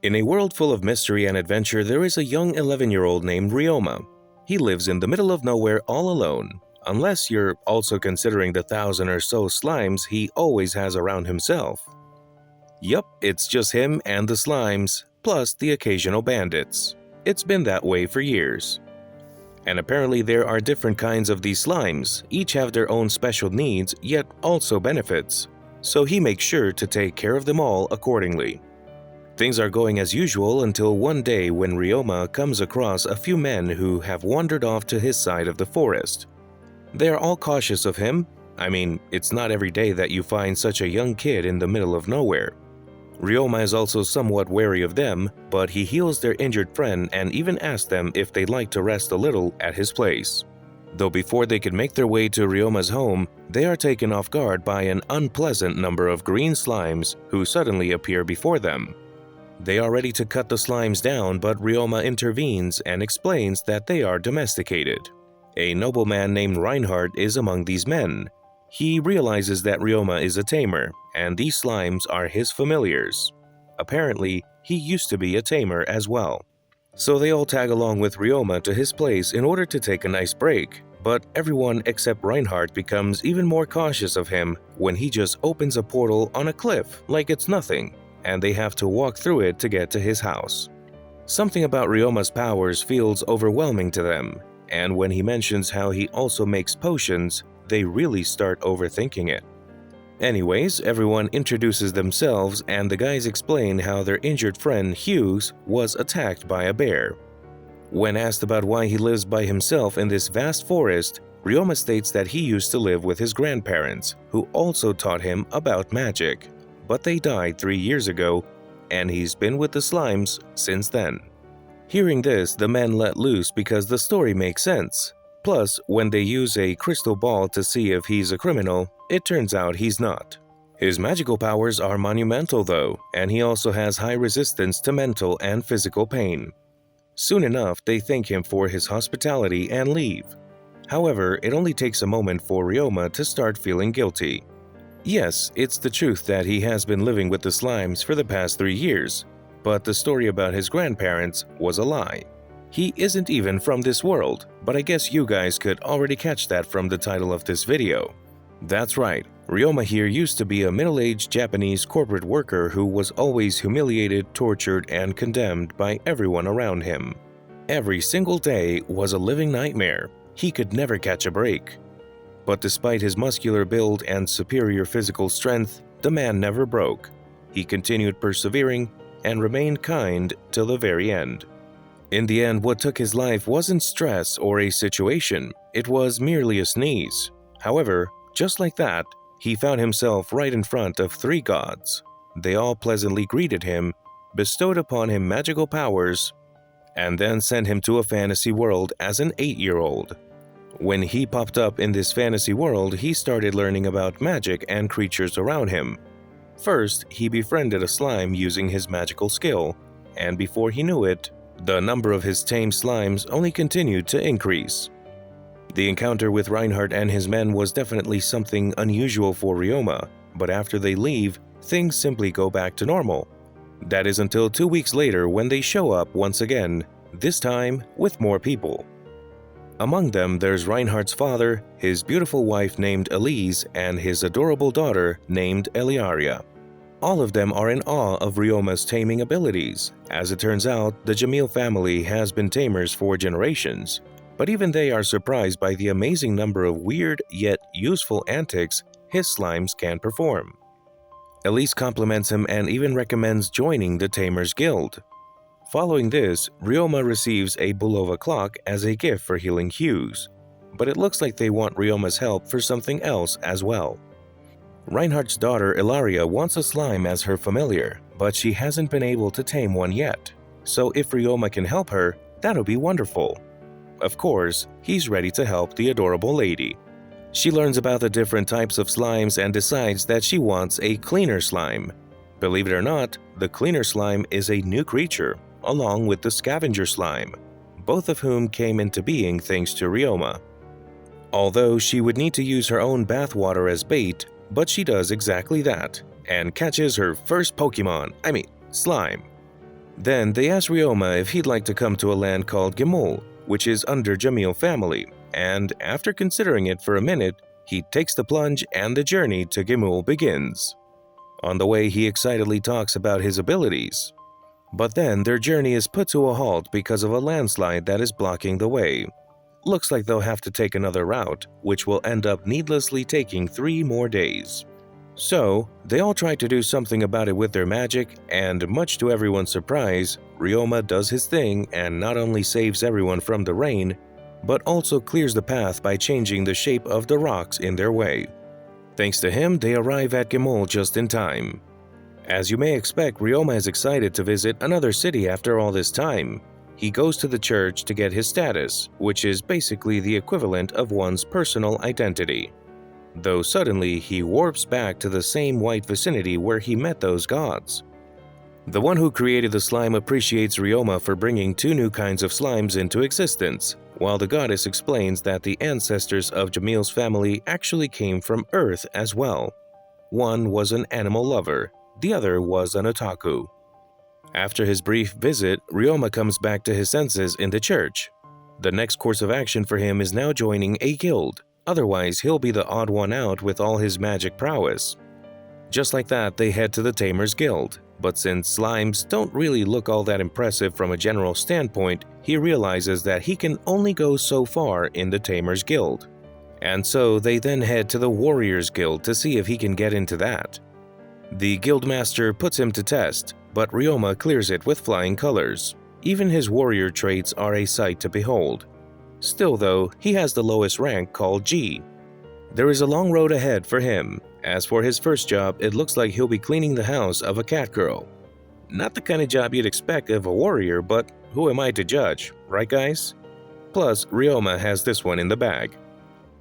In a world full of mystery and adventure, there is a young 11-year-old named Ryouma. He lives in the middle of nowhere all alone, unless you're also considering the 1,000 or so slimes he always has around himself. Yup, it's just him and the slimes, plus the occasional bandits. It's been that way for years. And apparently there are different kinds of these slimes, each have their own special needs, yet also benefits. So he makes sure to take care of them all accordingly. Things are going as usual until one day when Ryouma comes across a few men who have wandered off to his side of the forest. They are all cautious of him. I mean, it's not every day that you find such a young kid in the middle of nowhere. Ryouma is also somewhat wary of them, but he heals their injured friend and even asks them if they'd like to rest a little at his place. Though before they can make their way to Ryouma's home, they are taken off guard by an unpleasant number of green slimes who suddenly appear before them. They are ready to cut the slimes down, but Ryouma intervenes and explains that they are domesticated. A nobleman named Reinhardt is among these men. He realizes that Ryouma is a tamer, and these slimes are his familiars. Apparently, he used to be a tamer as well. So they all tag along with Ryouma to his place in order to take a nice break, but everyone except Reinhardt becomes even more cautious of him when he just opens a portal on a cliff like it's nothing, and they have to walk through it to get to his house. Something about Ryouma's powers feels overwhelming to them, and when he mentions how he also makes potions, they really start overthinking it. Anyways, everyone introduces themselves and the guys explain how their injured friend Hughes was attacked by a bear. When asked about why he lives by himself in this vast forest, Ryouma states that he used to live with his grandparents, who also taught him about magic. But they died 3 years ago, and he's been with the slimes since then. Hearing this, the men let loose because the story makes sense. Plus, when they use a crystal ball to see if he's a criminal, it turns out he's not. His magical powers are monumental though, and he also has high resistance to mental and physical pain. Soon enough, they thank him for his hospitality and leave. However, it only takes a moment for Ryouma to start feeling guilty. Yes, it's the truth that he has been living with the slimes for the past 3 years, but the story about his grandparents was a lie. He isn't even from this world, but I guess you guys could already catch that from the title of this video. That's right, Ryouma here used to be a middle-aged Japanese corporate worker who was always humiliated, tortured, and condemned by everyone around him. Every single day was a living nightmare. He could never catch a break. But despite his muscular build and superior physical strength, the man never broke. He continued persevering and remained kind till the very end. In the end, what took his life wasn't stress or a situation, it was merely a sneeze. However, just like that, he found himself right in front of 3 gods. They all pleasantly greeted him, bestowed upon him magical powers, and then sent him to a fantasy world as an 8-year-old. When he popped up in this fantasy world, he started learning about magic and creatures around him. First, he befriended a slime using his magical skill, and before he knew it, the number of his tame slimes only continued to increase. The encounter with Reinhardt and his men was definitely something unusual for Ryouma, but after they leave, things simply go back to normal. That is until 2 weeks later when they show up once again, this time with more people. Among them, there's Reinhardt's father, his beautiful wife named Elise, and his adorable daughter named Eliaria. All of them are in awe of Ryouma's taming abilities. As it turns out, the Jamil family has been tamers for generations, but even they are surprised by the amazing number of weird yet useful antics his slimes can perform. Elise compliments him and even recommends joining the Tamers Guild. Following this, Ryouma receives a Bulova clock as a gift for healing Hughes, but it looks like they want Ryouma's help for something else as well. Reinhardt's daughter Ilaria wants a slime as her familiar, but she hasn't been able to tame one yet, so if Ryouma can help her, that'll be wonderful. Of course, he's ready to help the adorable lady. She learns about the different types of slimes and decides that she wants a cleaner slime. Believe it or not, the cleaner slime is a new creature, along with the scavenger slime, both of whom came into being thanks to Ryouma. Although she would need to use her own bathwater as bait, but she does exactly that, and catches her first slime. Then they ask Ryouma if he'd like to come to a land called Gemul, which is under Jamil family, and after considering it for a minute, he takes the plunge and the journey to Gemul begins. On the way, he excitedly talks about his abilities. But then their journey is put to a halt because of a landslide that is blocking the way. Looks like they'll have to take another route, which will end up needlessly taking 3 more days. So, they all try to do something about it with their magic, and much to everyone's surprise, Ryouma does his thing and not only saves everyone from the rain, but also clears the path by changing the shape of the rocks in their way. Thanks to him, they arrive at Gemul just in time. As you may expect, Ryouma is excited to visit another city after all this time. He goes to the church to get his status, which is basically the equivalent of one's personal identity. Though suddenly, he warps back to the same white vicinity where he met those gods. The one who created the slime appreciates Ryouma for bringing 2 new kinds of slimes into existence, while the goddess explains that the ancestors of Jamil's family actually came from Earth as well. One was an animal lover, the other was an otaku. After his brief visit, Ryouma comes back to his senses in the church. The next course of action for him is now joining a guild, otherwise he'll be the odd one out with all his magic prowess. Just like that, they head to the Tamer's Guild, but since slimes don't really look all that impressive from a general standpoint, he realizes that he can only go so far in the Tamer's Guild. And so they then head to the Warrior's Guild to see if he can get into that. The guildmaster puts him to test, but Ryouma clears it with flying colors. Even his warrior traits are a sight to behold. Still though, he has the lowest rank called G. There is a long road ahead for him. As for his first job, it looks like he'll be cleaning the house of a cat girl. Not the kind of job you'd expect of a warrior, but who am I to judge, right guys? Plus, Ryouma has this one in the bag.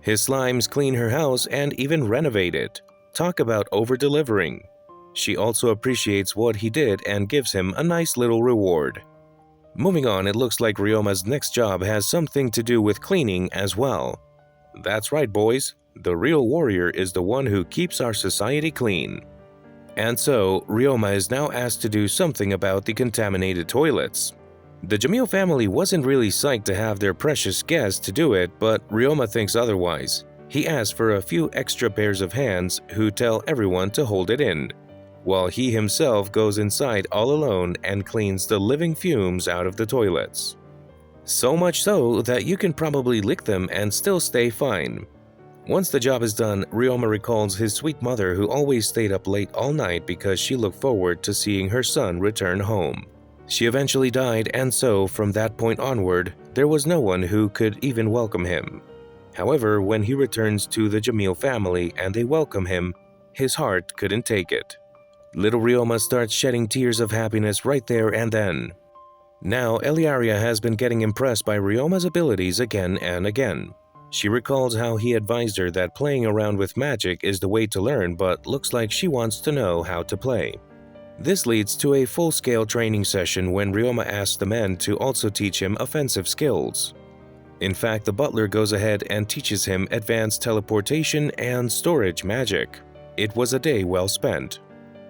His slimes clean her house and even renovate it. Talk about over-delivering. She also appreciates what he did and gives him a nice little reward. Moving on, it looks like Ryouma's next job has something to do with cleaning as well. That's right, boys. The real warrior is the one who keeps our society clean. And so, Ryouma is now asked to do something about the contaminated toilets. The Jamil family wasn't really psyched to have their precious guest to do it, but Ryouma thinks otherwise. He asks for a few extra pairs of hands who tell everyone to hold it in, while he himself goes inside all alone and cleans the living fumes out of the toilets. So much so that you can probably lick them and still stay fine. Once the job is done, Ryouma recalls his sweet mother who always stayed up late all night because she looked forward to seeing her son return home. She eventually died, and so from that point onward, there was no one who could even welcome him. However, when he returns to the Jamil family and they welcome him, his heart couldn't take it. Little Ryouma starts shedding tears of happiness right there and then. Now, Eliaria has been getting impressed by Ryouma's abilities again and again. She recalls how he advised her that playing around with magic is the way to learn, but looks like she wants to know how to play. This leads to a full-scale training session when Ryouma asks the men to also teach him offensive skills. In fact, the butler goes ahead and teaches him advanced teleportation and storage magic. It was a day well spent.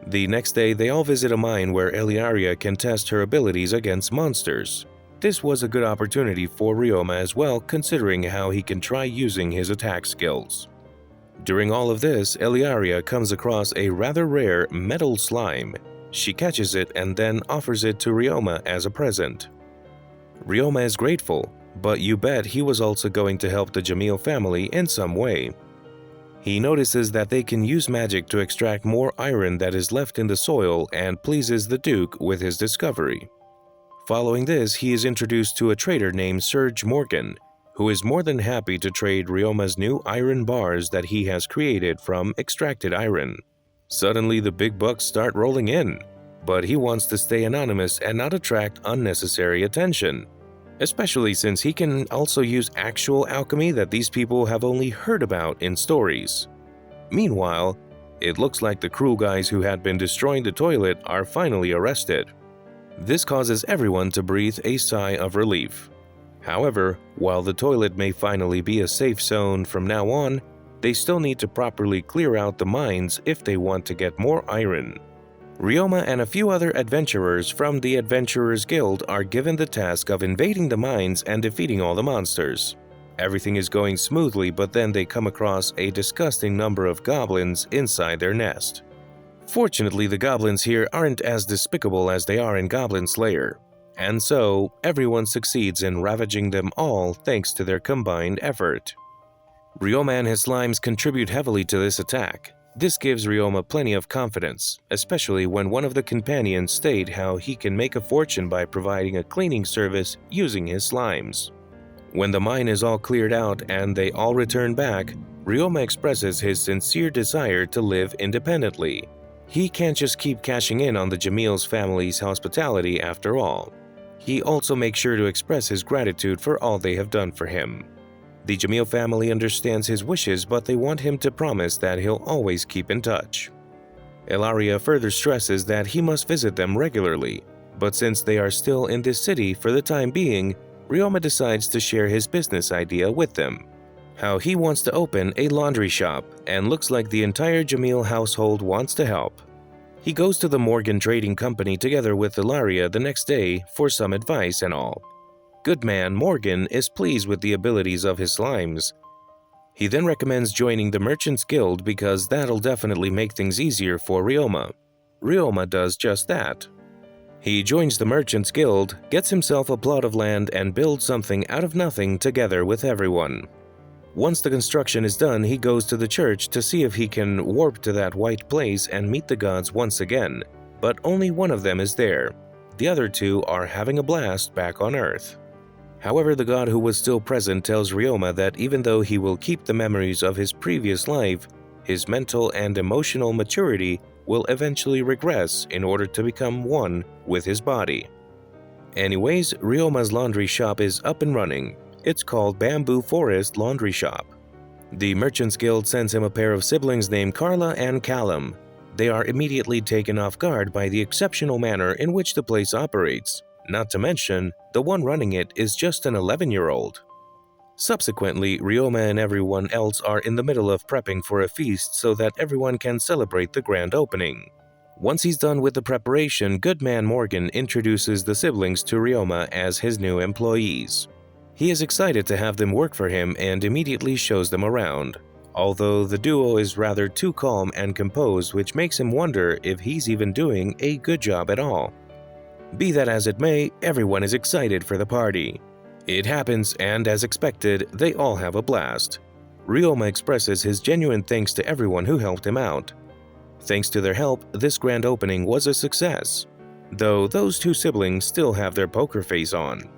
The next day, they all visit a mine where Eliaria can test her abilities against monsters. This was a good opportunity for Ryouma as well, considering how he can try using his attack skills. During all of this, Eliaria comes across a rather rare metal slime. She catches it and then offers it to Ryouma as a present. Ryouma is grateful, but you bet he was also going to help the Jamil family in some way. He notices that they can use magic to extract more iron that is left in the soil and pleases the Duke with his discovery. Following this, he is introduced to a trader named Serge Morgan, who is more than happy to trade Ryouma's new iron bars that he has created from extracted iron. Suddenly, the big bucks start rolling in, but he wants to stay anonymous and not attract unnecessary attention, especially since he can also use actual alchemy that these people have only heard about in stories. Meanwhile, it looks like the cruel guys who had been destroying the toilet are finally arrested. This causes everyone to breathe a sigh of relief. However, while the toilet may finally be a safe zone from now on, they still need to properly clear out the mines if they want to get more iron. Ryouma and a few other adventurers from the Adventurers Guild are given the task of invading the mines and defeating all the monsters. Everything is going smoothly, but then they come across a disgusting number of goblins inside their nest. Fortunately, the goblins here aren't as despicable as they are in Goblin Slayer, and so everyone succeeds in ravaging them all thanks to their combined effort. Ryouma and his slimes contribute heavily to this attack. This gives Ryouma plenty of confidence, especially when one of the companions state how he can make a fortune by providing a cleaning service using his slimes. When the mine is all cleared out and they all return back, Ryouma expresses his sincere desire to live independently. He can't just keep cashing in on the Jamil's family's hospitality after all. He also makes sure to express his gratitude for all they have done for him. The Jamil family understands his wishes, but they want him to promise that he'll always keep in touch. Ilaria further stresses that he must visit them regularly, but since they are still in this city for the time being, Ryouma decides to share his business idea with them. How he wants to open a laundry shop, and looks like the entire Jamil household wants to help. He goes to the Morgan Trading Company together with Ilaria the next day for some advice and all. Good man Morgan is pleased with the abilities of his slimes. He then recommends joining the Merchants Guild because that'll definitely make things easier for Ryouma. Ryouma does just that. He joins the Merchants Guild, gets himself a plot of land, and builds something out of nothing together with everyone. Once the construction is done, he goes to the church to see if he can warp to that white place and meet the gods once again, but only one of them is there. The other two are having a blast back on Earth. However, the god who was still present tells Ryouma that even though he will keep the memories of his previous life, his mental and emotional maturity will eventually regress in order to become one with his body. Anyways, Ryouma's laundry shop is up and running. It's called Bamboo Forest Laundry Shop. The Merchants Guild sends him a pair of siblings named Carla and Callum. They are immediately taken off guard by the exceptional manner in which the place operates. Not to mention, the one running it is just an 11-year-old. Subsequently, Ryouma and everyone else are in the middle of prepping for a feast so that everyone can celebrate the grand opening. Once he's done with the preparation, Goodman Morgan introduces the siblings to Ryouma as his new employees. He is excited to have them work for him and immediately shows them around, although the duo is rather too calm and composed, which makes him wonder if he's even doing a good job at all. Be that as it may, everyone is excited for the party. It happens, and as expected, they all have a blast. Ryouma expresses his genuine thanks to everyone who helped him out. Thanks to their help, this grand opening was a success, though those two siblings still have their poker face on.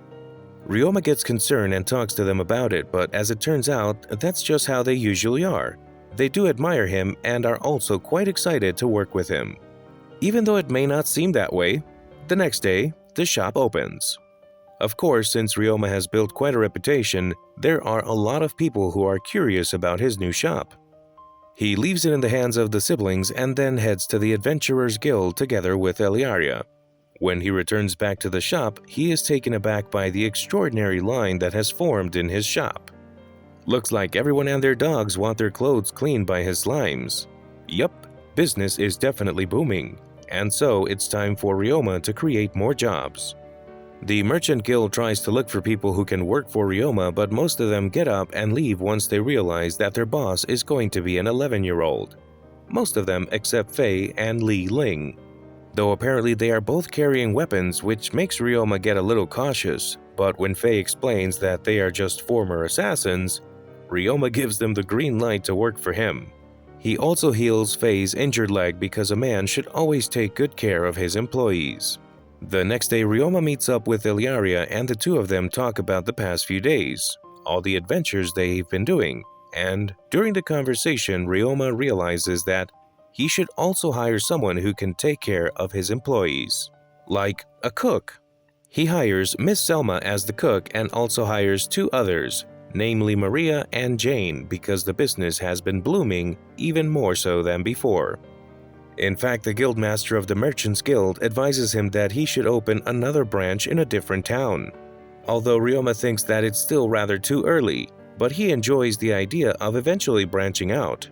Ryouma gets concerned and talks to them about it, but as it turns out, that's just how they usually are. They do admire him and are also quite excited to work with him. Even though it may not seem that way, the next day, the shop opens. Of course, since Ryouma has built quite a reputation, there are a lot of people who are curious about his new shop. He leaves it in the hands of the siblings and then heads to the Adventurers Guild together with Ilaria. When he returns back to the shop, he is taken aback by the extraordinary line that has formed in his shop. Looks like everyone and their dogs want their clothes cleaned by his slimes. Yup, business is definitely booming, and so it's time for Ryouma to create more jobs. The Merchant Guild tries to look for people who can work for Ryouma, but most of them get up and leave once they realize that their boss is going to be an 11-year-old. Most of them except Faye and Li Ling. Though apparently they are both carrying weapons, which makes Ryouma get a little cautious, but when Faye explains that they are just former assassins, Ryouma gives them the green light to work for him. He also heals Faye's injured leg because a man should always take good care of his employees. The next day, Ryouma meets up with Ilaria and the two of them talk about the past few days, all the adventures they've been doing, and during the conversation, Ryouma realizes that he should also hire someone who can take care of his employees, like a cook. He hires Miss Selma as the cook and also hires two others, namely Maria and Jane, because the business has been blooming even more so than before. In fact, the guildmaster of the Merchants Guild advises him that he should open another branch in a different town. Although Ryouma thinks that it's still rather too early, but he enjoys the idea of eventually branching out.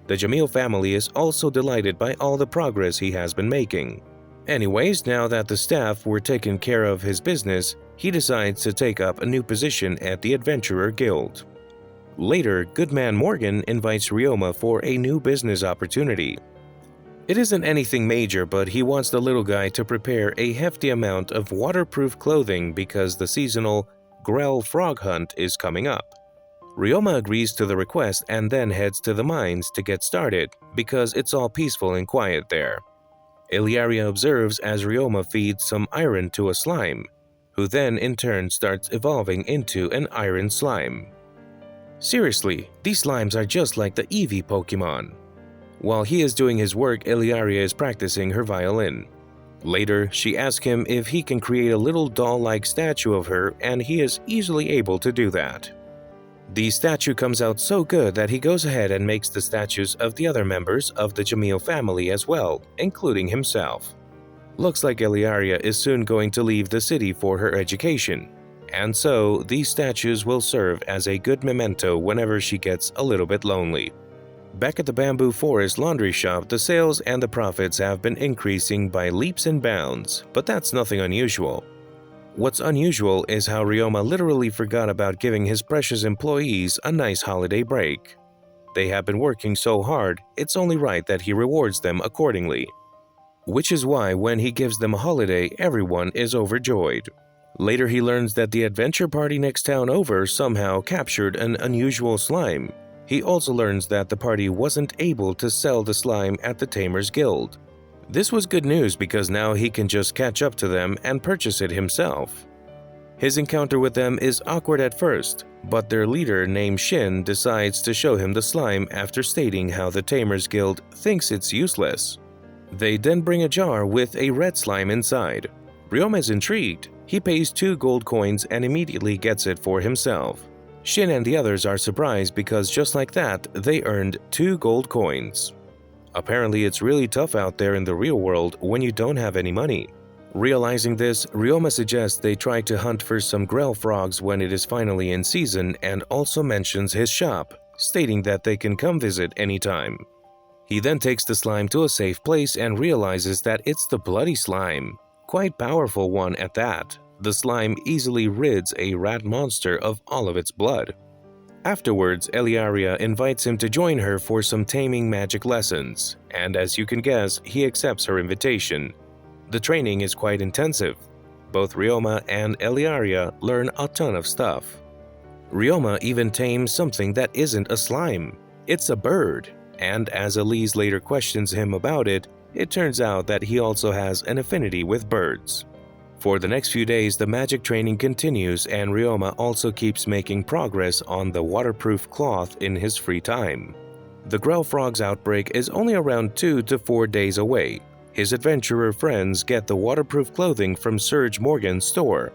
The Jamil family is also delighted by all the progress he has been making. Anyways, now that the staff were taking care of his business, he decides to take up a new position at the Adventurer Guild. Later, Goodman Morgan invites Ryouma for a new business opportunity. It isn't anything major, but he wants the little guy to prepare a hefty amount of waterproof clothing because the seasonal Grell frog hunt is coming up. Ryouma agrees to the request and then heads to the mines to get started because it's all peaceful and quiet there. Illyria observes as Ryouma feeds some iron to a slime, who then in turn starts evolving into an iron slime. Seriously, these slimes are just like the Eevee Pokemon. While he is doing his work, Illyria is practicing her violin. Later, she asks him if he can create a little doll-like statue of her, and he is easily able to do that. The statue comes out so good that he goes ahead and makes the statues of the other members of the Jamil family as well, including himself. Looks like Illyria is soon going to leave the city for her education, and so these statues will serve as a good memento whenever she gets a little bit lonely. Back at the Bamboo Forest laundry shop, the sales and the profits have been increasing by leaps and bounds, but that's nothing unusual. What's unusual is how Ryouma literally forgot about giving his precious employees a nice holiday break. They have been working so hard, it's only right that he rewards them accordingly. Which is why when he gives them a holiday, everyone is overjoyed. Later he learns that the adventure party next town over somehow captured an unusual slime. He also learns that the party wasn't able to sell the slime at the Tamer's Guild. This was good news because now he can just catch up to them and purchase it himself. His encounter with them is awkward at first, but their leader named Shin decides to show him the slime after stating how the Tamer's Guild thinks it's useless. They then bring a jar with a red slime inside. Ryouma is intrigued. He pays 2 gold coins and immediately gets it for himself. Shin and the others are surprised because just like that, they earned 2 gold coins. Apparently, it's really tough out there in the real world when you don't have any money. Realizing this, Ryouma suggests they try to hunt for some Grell frogs when it is finally in season and also mentions his shop, stating that they can come visit anytime. He then takes the slime to a safe place and realizes that it's the bloody slime. Quite powerful one at that. The slime easily rids a rat monster of all of its blood. Afterwards, Illyria invites him to join her for some taming magic lessons, and as you can guess, he accepts her invitation. The training is quite intensive. Both Ryouma and Illyria learn a ton of stuff. Ryouma even tames something that isn't a slime. It's a bird, and as Elise later questions him about it, it turns out that he also has an affinity with birds. For the next few days, the magic training continues and Ryouma also keeps making progress on the waterproof cloth in his free time. The Grell Frog's outbreak is only around 2 to 4 days away. His adventurer friends get the waterproof clothing from Serge Morgan's store.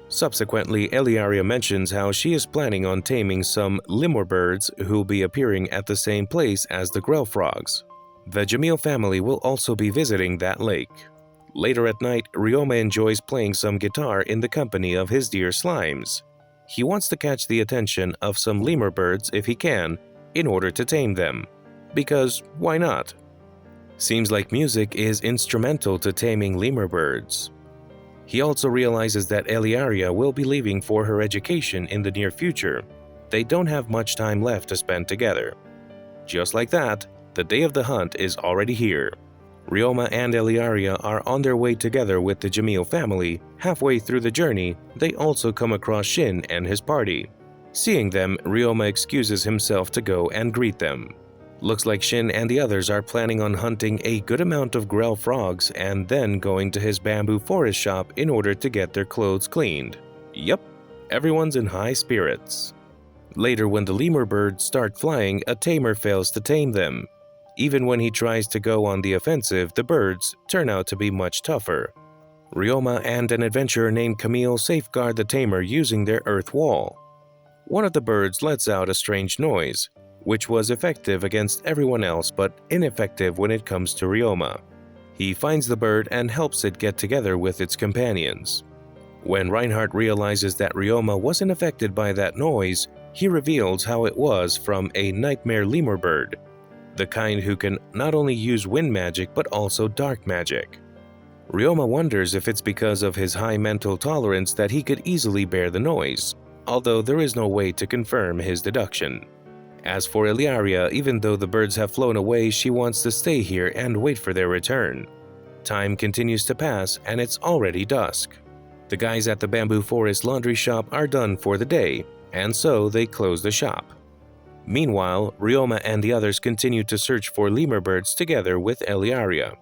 Subsequently, Illyria mentions how she is planning on taming some lemur birds who'll be appearing at the same place as the Grell Frogs. The Jamil family will also be visiting that lake. Later at night, Ryouma enjoys playing some guitar in the company of his dear slimes. He wants to catch the attention of some lemur birds if he can, in order to tame them. Because why not? Seems like music is instrumental to taming lemur birds. He also realizes that Illyria will be leaving for her education in the near future. They don't have much time left to spend together. Just like that, the day of the hunt is already here. Ryouma and Illyria are on their way together with the Jamil family. Halfway through the journey, they also come across Shin and his party. Seeing them, Ryouma excuses himself to go and greet them. Looks like Shin and the others are planning on hunting a good amount of Grell frogs and then going to his bamboo forest shop in order to get their clothes cleaned. Yup, everyone's in high spirits. Later, when the lemur birds start flying, a tamer fails to tame them. Even when he tries to go on the offensive, the birds turn out to be much tougher. Ryouma and an adventurer named Camille safeguard the tamer using their earth wall. One of the birds lets out a strange noise, which was effective against everyone else but ineffective when it comes to Ryouma. He finds the bird and helps it get together with its companions. When Reinhardt realizes that Ryouma wasn't affected by that noise, he reveals how it was from a nightmare lemur bird. the kind who can not only use wind magic but also dark magic. Ryouma wonders if it's because of his high mental tolerance that he could easily bear the noise, although there is no way to confirm his deduction. As for Eliaria, even though the birds have flown away, she wants to stay here and wait for their return. Time continues to pass and it's already dusk. The guys at the bamboo forest laundry shop are done for the day, and so they close the shop. Meanwhile, Ryouma and the others continue to search for lemur birds together with Eliaria.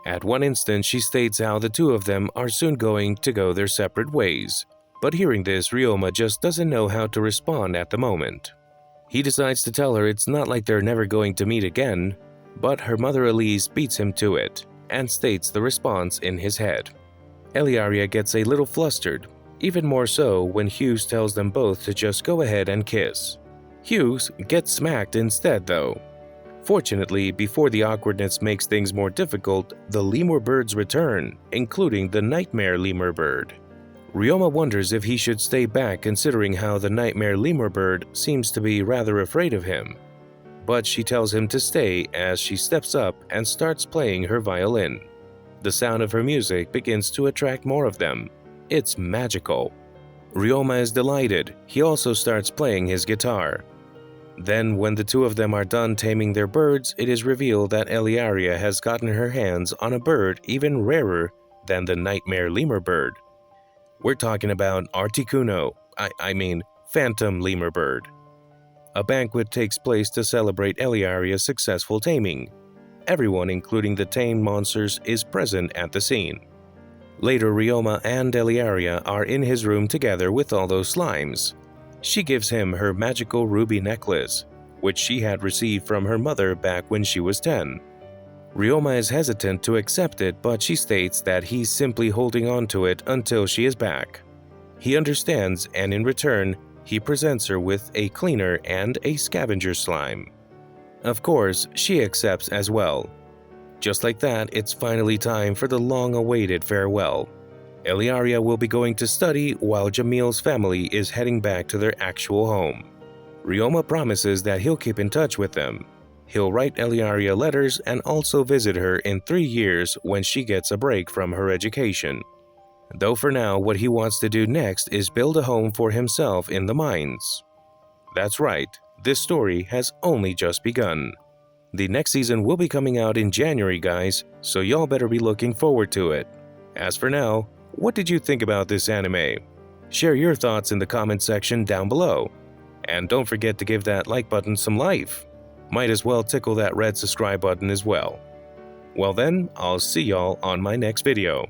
At one instant, she states how the two of them are soon going to go their separate ways, but hearing this, Ryouma just doesn't know how to respond at the moment. He decides to tell her it's not like they're never going to meet again, but her mother Elise beats him to it and states the response in his head. Eliaria gets a little flustered, even more so when Hughes tells them both to just go ahead and kiss. Hughes gets smacked instead though. Fortunately, before the awkwardness makes things more difficult, the lemur birds return, including the nightmare lemur bird. Ryouma wonders if he should stay back considering how the nightmare lemur bird seems to be rather afraid of him. But she tells him to stay as she steps up and starts playing her violin. The sound of her music begins to attract more of them. It's magical. Ryouma is delighted. He also starts playing his guitar. Then, when the two of them are done taming their birds, it is revealed that Eliaria has gotten her hands on a bird even rarer than the nightmare lemur bird. We're talking about Articuno, I mean phantom lemur bird. A banquet takes place to celebrate Eliaria's successful taming. Everyone, including the tamed monsters, is present at the scene. Later, Ryouma and Eliaria are in his room together with all those slimes. She gives him her magical ruby necklace, which she had received from her mother back when she was 10. Ryouma is hesitant to accept it, but she states that he's simply holding on to it until she is back. He understands, and in return, he presents her with a cleaner and a scavenger slime. Of course, she accepts as well. Just like that, it's finally time for the long-awaited farewell. Eliaria will be going to study while Jamil's family is heading back to their actual home. Ryouma promises that he'll keep in touch with them. He'll write Eliaria letters and also visit her in 3 years when she gets a break from her education. Though for now, what he wants to do next is build a home for himself in the mines. That's right, this story has only just begun. The next season will be coming out in January, guys, so y'all better be looking forward to it. As for now, what did you think about this anime? Share your thoughts in the comment section down below. And don't forget to give that like button some life. Might as well tickle that red subscribe button as well. Well then, I'll see y'all on my next video.